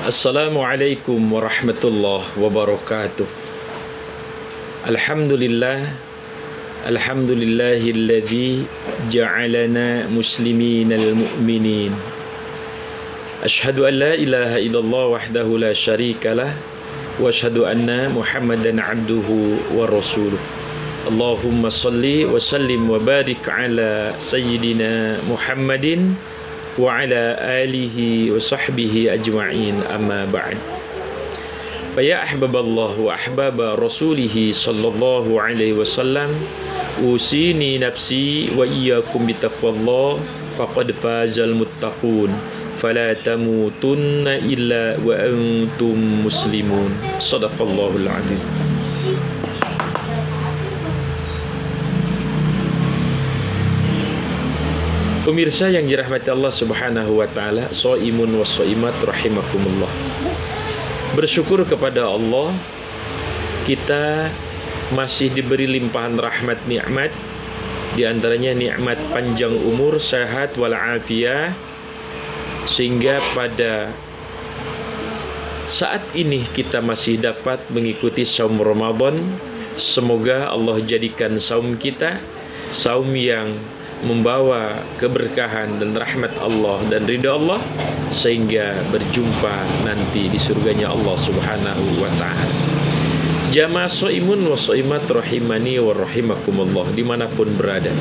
Assalamualaikum warahmatullahi wabarakatuh. Alhamdulillah, alhamdulillahilladzi ja'alana musliminal mu'minin. Ashhadu an la ilaha illallah wahdahu la syarikalah wa ashhadu anna Muhammadan abduhu wa rasuluh. Allahumma salli wa sallim wa barik ala sayyidina Muhammadin wa ala alihi wa sahbihi ajma'in, amma ba'd. Fa ya ahbaballah wa ahbaba rasulih sallallahu alaihi wasallam, usini nafsi wa iyyakum bitaqwallah faqad fazal muttaqun fala tamutunna illa wa antum muslimun. Shadaqallahul azim. Pemirsa yang dirahmati Allah Subhanahu wa taala, shaimun wa shaimat rahimakumullah. Bersyukur kepada Allah, kita masih diberi limpahan rahmat nikmat, di antaranya nikmat panjang umur, sehat wal afiyah, sehingga pada saat ini kita masih dapat mengikuti saum Ramadan. Semoga Allah jadikan saum kita saum yang membawa keberkahan dan rahmat Allah dan ridha Allah, sehingga berjumpa nanti di surganya Allah Subhanahu wa ta'ala. Jamaah shaimun wa shaimat rahimani wa rahimakumullah, dimanapun berada.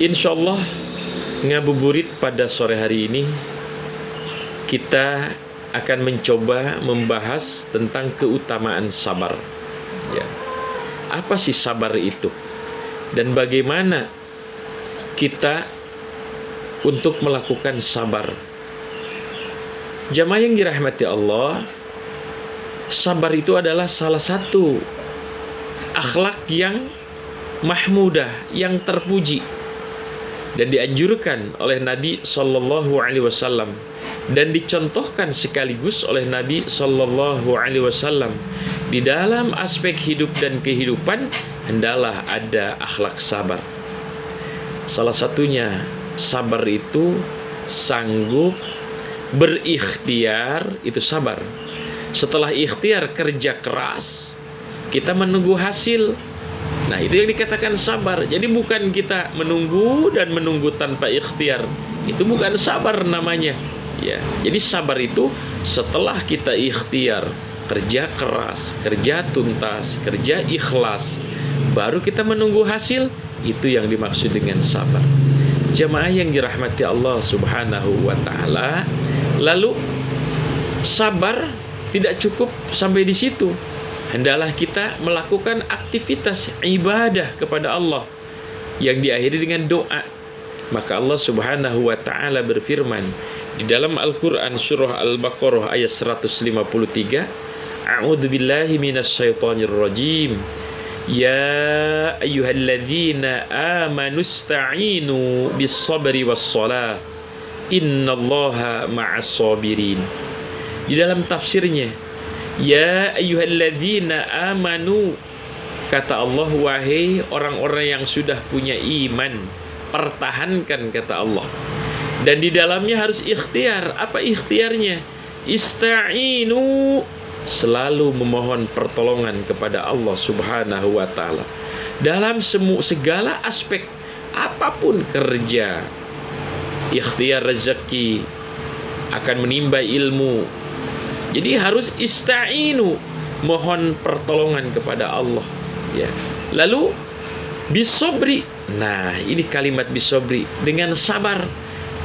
Insyaallah ngabuburit pada sore hari ini kita akan mencoba membahas tentang keutamaan sabar. Ya. Apa sih sabar itu? Dan bagaimana kita untuk melakukan sabar? Jamaah yang dirahmati Allah, sabar itu adalah salah satu akhlak yang mahmudah, yang terpuji, dan dianjurkan oleh Nabi Sallallahu Alaihi Wasallam, dan dicontohkan sekaligus oleh Nabi Sallallahu Alaihi Wasallam. Di dalam aspek hidup dan kehidupan hendaklah ada akhlak sabar. Salah satunya sabar itu sanggup berikhtiar, itu sabar. Setelah ikhtiar kerja keras, kita menunggu hasil. Nah, itu yang dikatakan sabar. Jadi bukan kita menunggu dan menunggu tanpa ikhtiar. Itu bukan sabar namanya. Ya, jadi sabar itu setelah kita ikhtiar, kerja keras, kerja tuntas, kerja ikhlas, baru kita menunggu hasil. Itu yang dimaksud dengan sabar. Jamaah yang dirahmati Allah Subhanahu wa ta'ala, lalu sabar tidak cukup sampai di situ. Hendaklah kita melakukan aktivitas ibadah kepada Allah yang diakhiri dengan doa. Maka Allah Subhanahu wa ta'ala berfirman di dalam Al-Quran surah Al-Baqarah ayat 153, A'udzu billahi minasyaitonir rajim. Ya ayyuhalladzina amanu ista'inu bis-sabri was-shalah. Innallaha ma'as sabirin. Di dalam tafsirnya, ya ayyuhalladzina amanu, kata Allah, wahai orang-orang yang sudah punya iman, pertahankan, kata Allah. Dan di dalamnya harus ikhtiar. Apa ikhtiarnya? Ista'inu, selalu memohon pertolongan kepada Allah Subhanahu wa ta'ala dalam segala aspek, apapun kerja, ikhtiar rezeki, akan menimba ilmu. Jadi harus ista'inu, mohon pertolongan kepada Allah, ya. Lalu bisobri. Nah, ini kalimat bisobri, dengan sabar.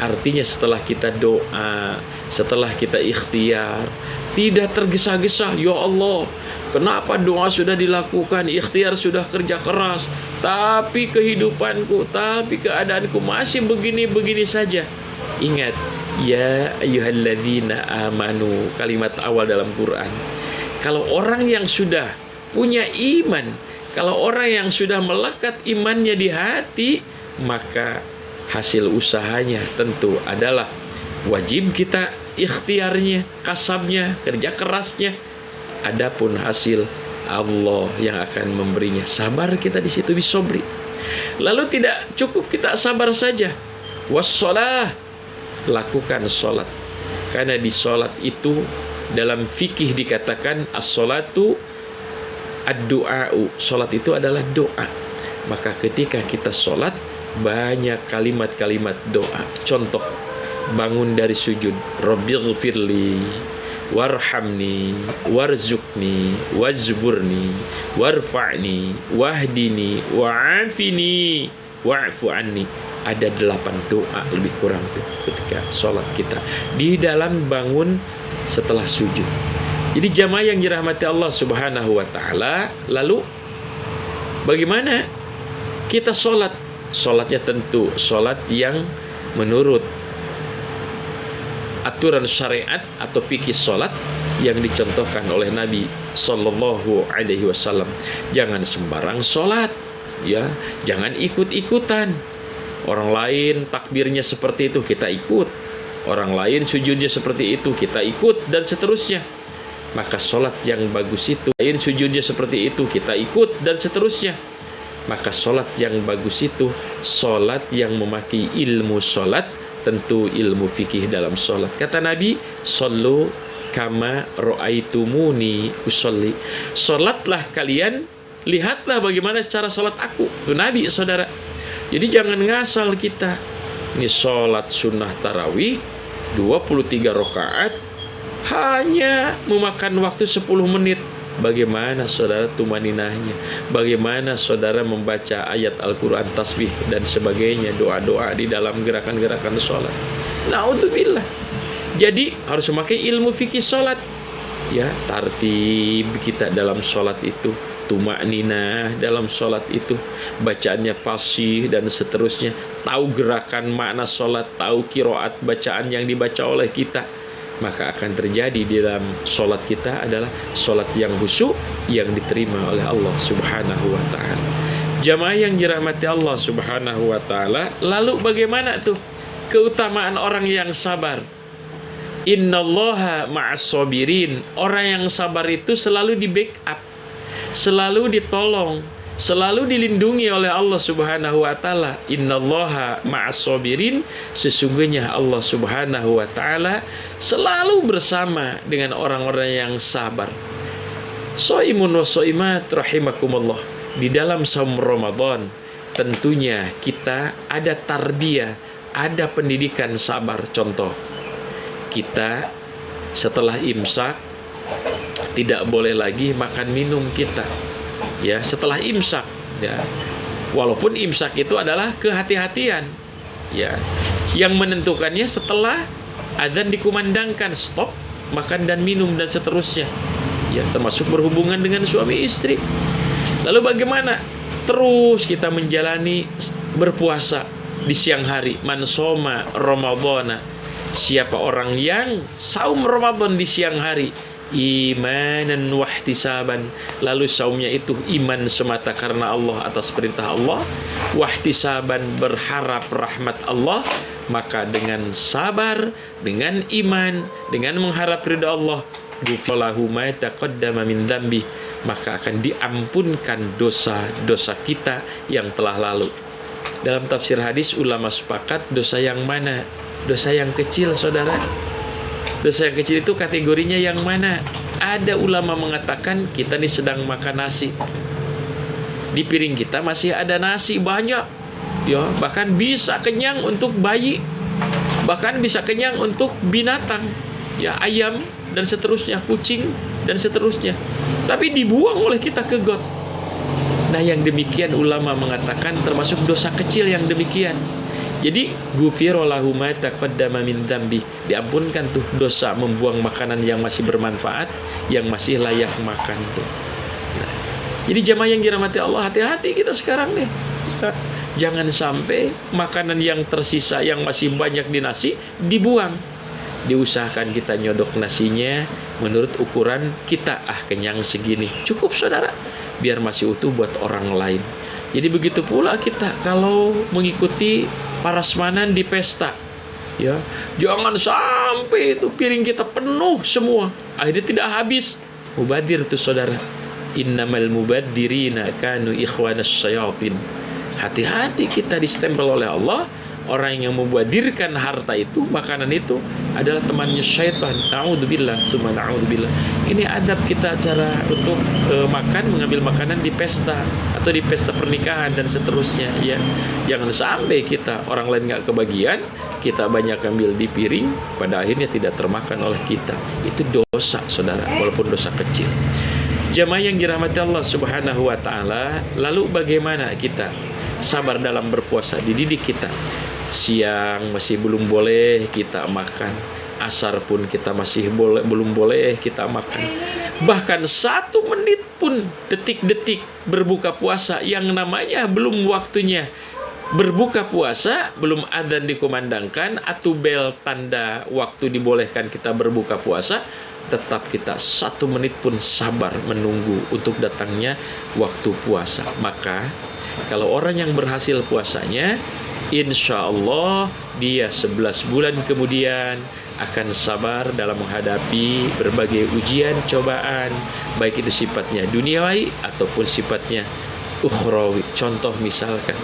Artinya setelah kita doa, setelah kita ikhtiar, tidak tergesa-gesa. Ya Allah, kenapa doa sudah dilakukan, ikhtiar sudah kerja keras, tapi kehidupanku, tapi keadaanku masih begini-begini saja. Ingat, ya ayyuhalladzina amanu, kalimat awal dalam Quran. Kalau orang yang sudah punya iman, kalau orang yang sudah melekat imannya di hati, maka hasil usahanya tentu adalah wajib kita ikhtiarnya, kasabnya, kerja kerasnya. Adapun hasil Allah yang akan memberinya. Sabar kita di situ bisobri. Lalu tidak cukup kita sabar saja. Wassalah, lakukan sholat. Karena di sholat itu dalam fikih dikatakan as-sholatu ad-du'a'u. Sholat itu adalah doa. Maka ketika kita sholat, banyak kalimat-kalimat doa. Contoh, bangun dari sujud, Rabbighfirli warhamni warzuqni wazburni warfa'ni wahdini wa'afini wa'fu anni. Ada 8 doa lebih kurang tuh ketika sholat kita di dalam bangun setelah sujud. Jadi jamaah yang dirahmati Allah Subhanahu wa taala, lalu bagaimana kita sholat? Sholatnya tentu sholat yang menurut aturan syariat atau fikih sholat yang dicontohkan oleh Nabi Sallallahu Alaihi Wasallam. Jangan sembarang sholat, ya, jangan ikut-ikutan. Orang lain takbirnya seperti itu, kita ikut. Orang lain sujudnya seperti itu, kita ikut, dan seterusnya. Maka sholat yang bagus itu, lain sujudnya seperti itu, kita ikut, dan seterusnya. Maka sholat yang bagus itu sholat yang memakai ilmu sholat, tentu ilmu fikih dalam sholat. Kata Nabi, "Shollu kama ra'aitumuni usolli." Sholatlah kalian, lihatlah bagaimana cara sholat aku. Itu Nabi, saudara. Jadi jangan ngasal kita. Ini sholat sunnah tarawih 23 rakaat hanya memakan waktu 10 menit. Bagaimana saudara tumaninahnya? Bagaimana saudara membaca ayat Al-Quran, tasbih dan sebagainya, doa-doa di dalam gerakan-gerakan sholat? Na'udzubillah. Jadi harus memakai ilmu fikih sholat, ya, tartib kita dalam sholat itu, tumakninah dalam sholat itu, bacaannya fasih dan seterusnya, tahu gerakan makna sholat, tahu kiroat bacaan yang dibaca oleh kita. Maka akan terjadi di dalam sholat kita adalah sholat yang khusyuk, yang diterima oleh Allah Subhanahu wa ta'ala. Jamaah yang dirahmati Allah Subhanahu wa ta'ala, lalu bagaimana tuh keutamaan orang yang sabar? Innallaha ma'as sabirin. Orang yang sabar itu selalu di backup, selalu ditolong, selalu dilindungi oleh Allah Subhanahu wa ta'ala. Innallaha ma'as sabirin. Sesungguhnya Allah Subhanahu wa ta'ala selalu bersama dengan orang-orang yang sabar. Shaimun wa shaimat rahimakumullah. Di dalam saum Ramadan tentunya kita ada tarbiyah, ada pendidikan sabar. Contoh, kita setelah imsak tidak boleh lagi makan minum kita, ya, setelah imsak, ya. Walaupun imsak itu adalah kehati-hatian, ya, yang menentukannya setelah adzan dikumandangkan, stop makan dan minum dan seterusnya, ya, termasuk berhubungan dengan suami istri. Lalu bagaimana terus kita menjalani berpuasa di siang hari? Man shoma ramadhana, siapa orang yang saum Ramadan di siang hari, imanan wahtisaban, lalu saumnya itu iman semata karena Allah, atas perintah Allah, wahtisaban, berharap rahmat Allah, maka dengan sabar, dengan iman, dengan mengharap ridha Allah, ghufralahu ma taqaddama min dzambi, maka akan diampunkan dosa-dosa kita yang telah lalu. Dalam tafsir hadis ulama sepakat, dosa yang mana? Dosa yang kecil, saudara. Dosa yang kecil itu kategorinya yang mana? Ada ulama mengatakan kita nih sedang makan nasi, di piring kita masih ada nasi banyak, ya, bahkan bisa kenyang untuk bayi, bahkan bisa kenyang untuk binatang, ya, ayam dan seterusnya, kucing dan seterusnya, tapi dibuang oleh kita ke got. Nah, yang demikian ulama mengatakan termasuk dosa kecil yang demikian. Jadi ghufira lahu ma taqaddama min dzambi, diampunkan tuh dosa membuang makanan yang masih bermanfaat, yang masih layak makan tuh. Nah, jadi jamaah yang dirahmati Allah, hati-hati kita sekarang nih. Jangan sampai makanan yang tersisa yang masih banyak di nasi dibuang. Diusahakan kita nyodok nasinya menurut ukuran kita, kenyang segini, cukup saudara, biar masih utuh buat orang lain. Jadi begitu pula kita kalau mengikuti parasmanan di pesta, ya, jangan sampai itu piring kita penuh semua, akhirnya tidak habis. Mubadir itu saudara. Innamal mubaddirina kanu ikhwanas syayatin. Hati-hati kita distempel oleh Allah orang yang membuadirkan harta itu, makanan itu adalah temannya syaitan. Na'udzubillah, summa na'udzubillah. Ini adab kita cara untuk makan, mengambil makanan di pesta atau di pesta pernikahan dan seterusnya ya. Jangan sampai kita orang lain nggak kebagian, kita banyak ambil di piring, pada akhirnya tidak termakan oleh kita. Itu dosa, saudara, walaupun dosa kecil. Jamaah yang dirahmati Allah Subhanahu wa taala, lalu bagaimana kita sabar dalam berpuasa? Dididik kita. Siang masih belum boleh kita makan, asar pun kita masih belum boleh kita makan. Bahkan 1 menit pun, detik-detik berbuka puasa yang namanya belum waktunya berbuka puasa, belum adzan dikumandangkan atau bel tanda waktu dibolehkan kita berbuka puasa, tetap kita 1 menit pun sabar menunggu untuk datangnya waktu puasa. Maka kalau orang yang berhasil puasanya, insya Allah dia 11 bulan kemudian akan sabar dalam menghadapi berbagai ujian, cobaan, baik itu sifatnya duniawi ataupun sifatnya ukhrawi. Contoh misalkan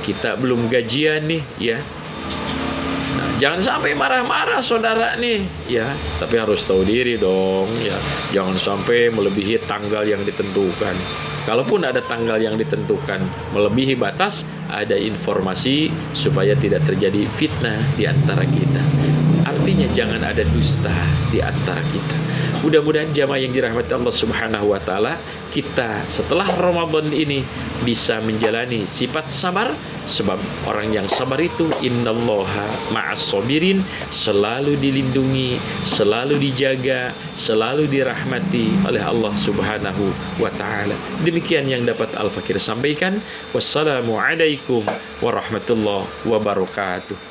kita belum gajian nih ya, nah, jangan sampai marah-marah saudara nih ya, tapi harus tahu diri dong ya, jangan sampai melebihi tanggal yang ditentukan. Kalaupun ada tanggal yang ditentukan melebihi batas, ada informasi supaya tidak terjadi fitnah di antara kita. Artinya jangan ada dusta di antara kita. Mudah-mudahan jamaah yang dirahmati Allah Subhanahu wa taala, kita setelah Ramadan ini bisa menjalani sifat sabar, sebab orang yang sabar itu innallaha ma'as sabirin, selalu dilindungi, selalu dijaga, selalu dirahmati oleh Allah Subhanahu wa taala. Demikian yang dapat Al-Fakir sampaikan. Wassalamualaikum warahmatullahi wabarakatuh.